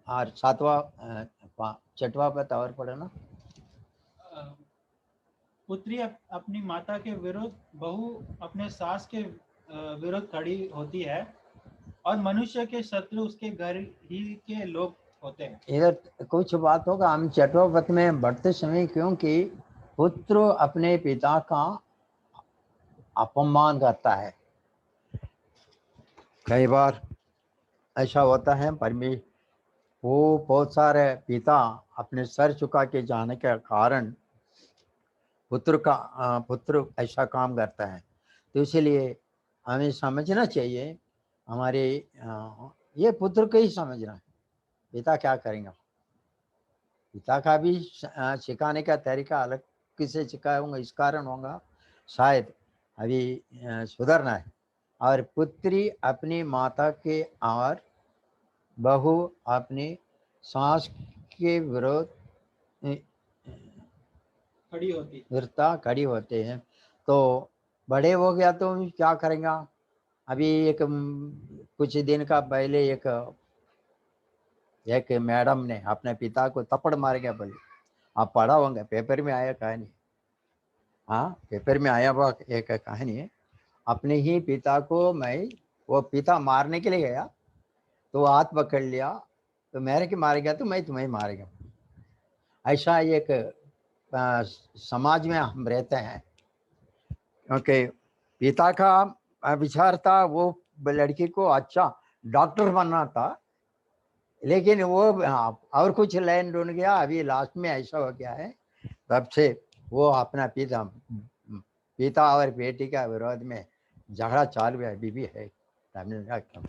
और 7वां 6वां पद और पढ़ो ना। पुत्री अपनी माता के विरुद्ध, बहू अपने सास के विरुद्ध खड़ी होती है, और मनुष्य के शत्रु उसके घर ही के लोग होते हैं। इधर कुछ बात होगा हम 6वां पद में बढ़ते समय, क्योंकि पुत्र अपने पिता का अपमान करता है। कई बार ऐसा होता है, परमेश्वर वो बहुत सारे पिता अपने सर झुका के जाने के कारण पुत्र ऐसा काम करता है। तो इसलिए हमें समझना चाहिए, हमारे ये पुत्र को ही समझना है, पिता क्या करेंगे। पिता का भी सिखाने का तरीका अलग किसे सिखाऊंगा, इस कारण होगा शायद अभी सुधरना है। और पुत्री अपनी माता के और बहू अपनी सास के विरोध खड़ी होती खड़ी होते हैं। तो बड़े हो गया तो क्या करेगा। अभी एक कुछ दिन का पहले एक मैडम ने अपने पिता को थप्पड़ मार गया। बोले आप पढ़ा होंगे, पेपर में आया कहानी। हाँ, पेपर में आया हुआ एक कहानी है। अपने ही पिता को वो पिता मारने के लिए गया तो हाथ पकड़ लिया, तो मेरे के मार गया तो मैं तुम्हें मारेगा। ऐसा एक समाज में हम रहते हैं, क्योंकि पिता का विचार था वो लड़की को अच्छा डॉक्टर बनना था, लेकिन वो और कुछ लाइन ढूंढ गया। अभी लास्ट में ऐसा हो गया है, तब से वो अपना पिता और बेटी का विरोध में झगड़ा चालू है, अभी भी है तमिलनाडु।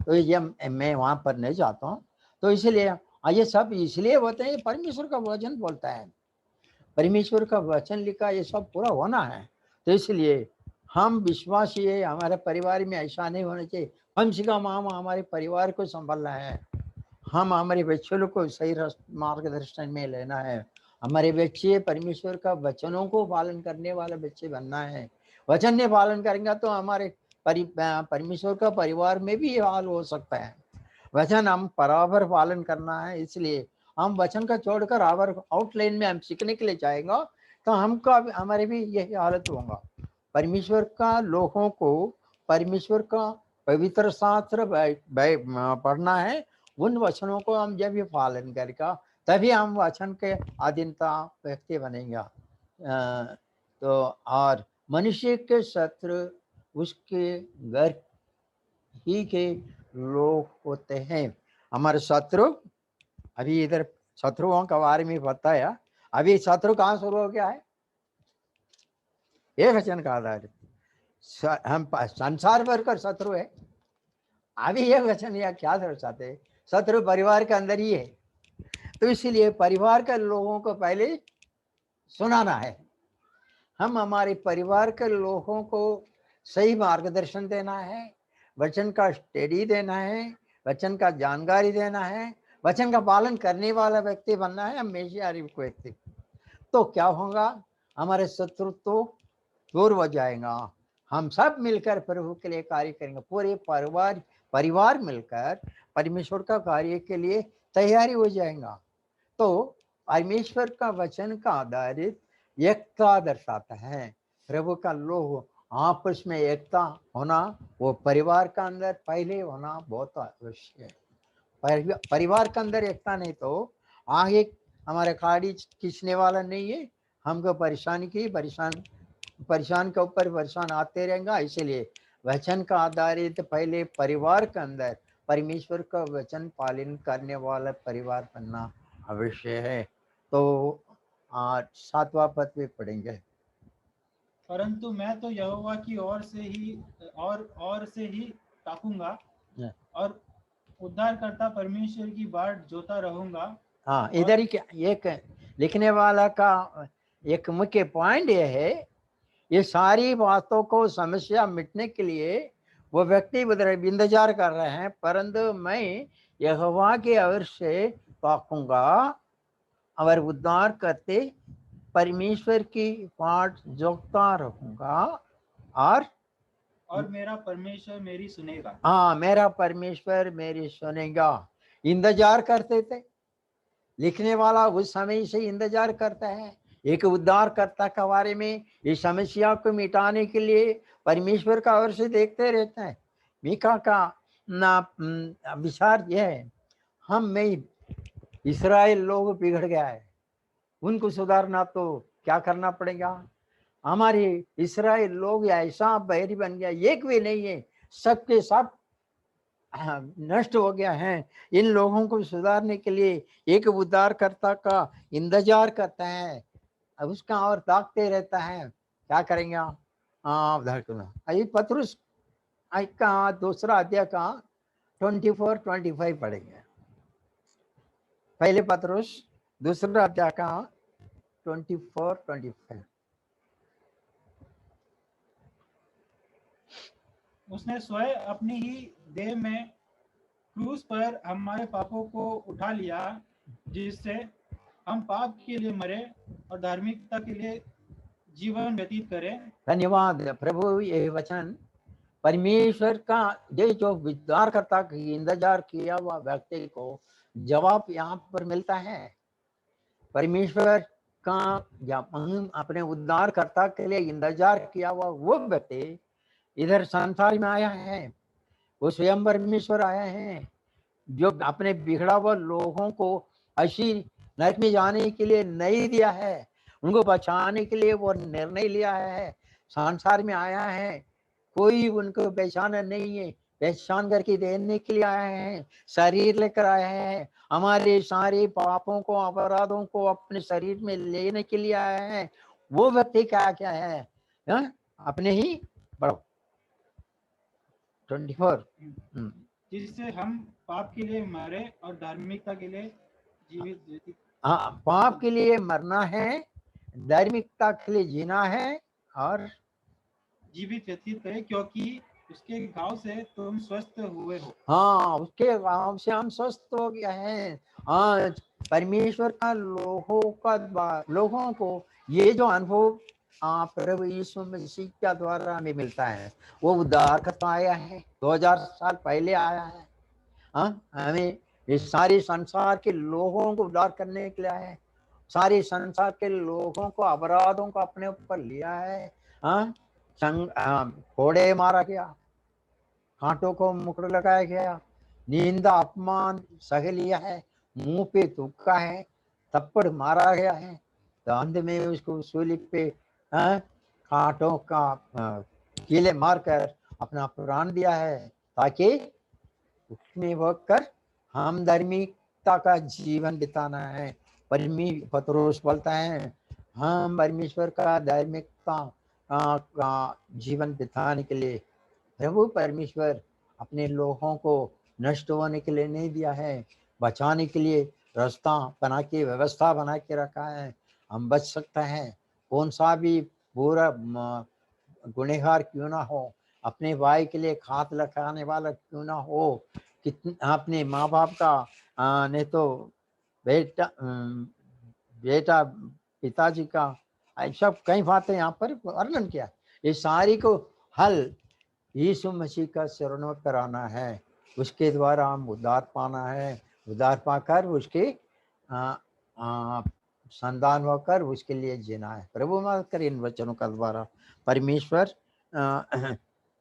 तो ये मैं वहां पर नहीं जाता हूँ। तो इसलिए ये सब इसलिए होते हैं, परमेश्वर का वचन बोलता है, परमेश्वर का वचन लिखा, ये सब पूरा होना है। तो इसलिए हम विश्वासी है, हमारे परिवार में ऐसा नहीं होना चाहिए। कम से कम हम हमारे परिवार को संभालना है, हम हमारे बच्चों को सही मार्गदर्शन में लेना है। हमारे बच्चे परमेश्वर का वचनों को पालन करने वाले बच्चे बनना है। वचन ने पालन करेंगे तो हमारे परमेश्वर का परिवार में भी ये हाल हो सकता है। वचन हम बराबर पालन करना है, इसलिए हम वचन का छोड़कर आउटलाइन में हम सीखने के लिए जाएंगे तो हमका हमारे भी यही हालत होगा। परमेश्वर का लोगों को परमेश्वर का पवित्र शास्त्र पढ़ना है। उन वचनों को हम जब भी पालन करेगा तभी हम वचन के अधीनता व्यक्ति बनेगा। तो और मनुष्य के शत्रु उसके घर ही के लोग होते हैं। हमारे शत्रु, अभी इधर शत्रुओं का बारे में बताया, अभी शत्रु कहाँ शुरू हो गया है, ये वचन का आधारित। हम संसार भर का शत्रु है। अभी ये वचन या क्या दर्शाते, शत्रु परिवार के अंदर ही है। तो इसीलिए परिवार के लोगों को पहले सुनाना है। हम हमारे परिवार के लोगों को सही मार्गदर्शन देना है, वचन का स्टडी देना है, वचन का जानकारी देना है, वचन का पालन करने वाला व्यक्ति बनना है, हमेशा व्यक्ति। तो क्या होगा, हमारे शत्रु तो दूर हो जाएगा। हम सब मिलकर प्रभु के लिए कार्य करेंगे, पूरे परिवार मिलकर परमेश्वर का कार्य के लिए तैयारी हो जाएगा। तो परमेश्वर का वचन का आधारित एकता दर्शाता है। प्रभु का लोग आपस में एकता होना, वो परिवार का अंदर पहले होना बहुत आवश्यक है। परिवार के अंदर एकता नहीं तो आगे हमारे खाड़ी खींचने वाला नहीं है, हमको परेशान के ऊपर परेशान आते रहेगा। इसलिए वचन का आधारित पहले परिवार के अंदर परमेश्वर का वचन पालन करने वाला परिवार बनना अवश्य है। तो 7वां पद पे पढ़ेंगे। परंतु मैं तो यहोवा की ओर से ही ताकूंगा और उद्धारकर्ता परमेश्वर की बाट जोता रहूंगा। हाँ, इधर ही एक लिखने वाला का एक मुख्य पॉइंट ये है, ये सारी बातों को समस्या मिटने के लिए वो व्यक्ति इंतजार कर रहे हैं, परंतु मैं यहोवा के ओर से ताकूंगा और उद्धार करते परमेश्वर की बाट जोता रहूंगा और मेरा परमेश्वर मेरी सुनेगा। हाँ, मेरा परमेश्वर मेरी सुनेगा। इंतजार करते थे, लिखने वाला उस समय से इंतजार करता है एक उद्धारकर्ता के बारे में। इस समस्या को मिटाने के लिए परमेश्वर का ओर से देखते रहते हैं। मीका का विचार यह है, हम में इस्राएल लोग बिगड़ गया है, उनको सुधारना तो क्या करना पड़ेगा। हमारे इस्राएल लोग ऐसा बैरी बन गया, एक भी नहीं है, सबके सब नष्ट हो गया है। इन लोगों को सुधारने के लिए एक उद्धारकर्ता का इंतजार करता है, अब उसका और ताकते रहता है। क्या करेंगे उद्धार करना। अभी पत्रुस का दूसरा अध्याय का 24-25 पढ़ेंगे। पहले पत्रुस दूसरा अध्याय का 24-25। उसने स्वयं अपनी ही देह में क्रूस पर हमारे पापों को उठा लिया, जिससे हम पाप के लिए मरे और धार्मिकता के लिए जीवन व्यतीत करे। धन्यवाद प्रभु, ये वचन परमेश्वर का ये जो उद्धारकर्ता की इंतजार किया हुआ व्यक्ति को जवाब यहाँ पर मिलता है। परमेश्वर का या हम अपने उद्धारकर्ता के लिए इंतजार किया हुआ वो व्यक्ति इधर संसार में आया है, वो स्वयं परमेश्वर आया है, जो अपने बिगड़ा हुआ लोगों को असी नरक में जाने के लिए नहीं दिया है, उनको बचाने के लिए वो निर्णय लिया है, संसार में आया है। कोई उनको पहचाना नहीं है, पहचान करके देने के लिए आया है, शरीर लेकर आया है, हमारे सारे पापों को अपराधों को अपने शरीर में लेने के लिए आया है। वो व्यक्ति क्या क्या है, हा? अपने ही बढ़ो 24 जिससे हम पाप के लिए मरे और धार्मिकता के लिए जीवित व्यतीत। हाँ, पाप के लिए मरना है, धार्मिकता के लिए जीना है और जीवित व्यतीत करे, क्योंकि उसके घाव से तुम स्वस्थ हुए हो। हाँ, उसके घाव से हम स्वस्थ हो गया है। आज परमेश्वर का लोगों को ये जो अनुभव प्रभु यीशु मसीह के द्वारा हमें मिलता है, वो उद्धार करता आया है, 2000 साल पहले आया है। हाँ, हमें इस सारे संसार के लोगों को उद्धार करने के लिए आया है, सारे संसार के लोगों को अपराधों को अपने ऊपर लिया है। हाँ, घोड़े मारा गया, कांटों को मुकुट लगाया गया, निंदा अपमान सह लिया है, मुंह पे थूका है, थप्पड़ मारा गया है, तो अंत में उसको सूली पे कांटों का कीले मारकर अपना प्राण दिया है, ताकि उसमें होकर हम धार्मिकता का जीवन बिताना है। पतरोस बोलता है, हम परमेश्वर का धार्मिकता का जीवन बिताने के लिए प्रभु परमेश्वर अपने लोगों को नष्ट होने के लिए नहीं दिया है, बचाने के लिए रास्ता बना के व्यवस्था बना के रखा है। हम बच सकते हैं, कौन सा भी बुरा गुनहगार क्यों ना हो, अपने भाई के लिए खात लगाने वाला क्यों ना हो, कितना अपने माँ बाप का नहीं तो बेटा पिताजी का, ऐसा कई बातें यहाँ पर वर्णन किया। ये सारी को हल यीशु मसीह का शरण कराना है, उसके द्वारा हम उद्धार पाना है, उद्धार पाकर उसके संतान होकर उसके लिए जीना है। प्रभु मदद कर इन वचनों का द्वारा परमेश्वर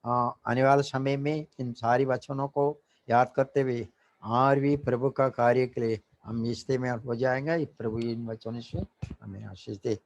आने वाले समय में इन सारी वचनों को याद करते हुए और भी प्रभु का कार्य के लिए हम रिश्ते में हो जाएंगे। प्रभु इन वचनों से हमें आशीष दे।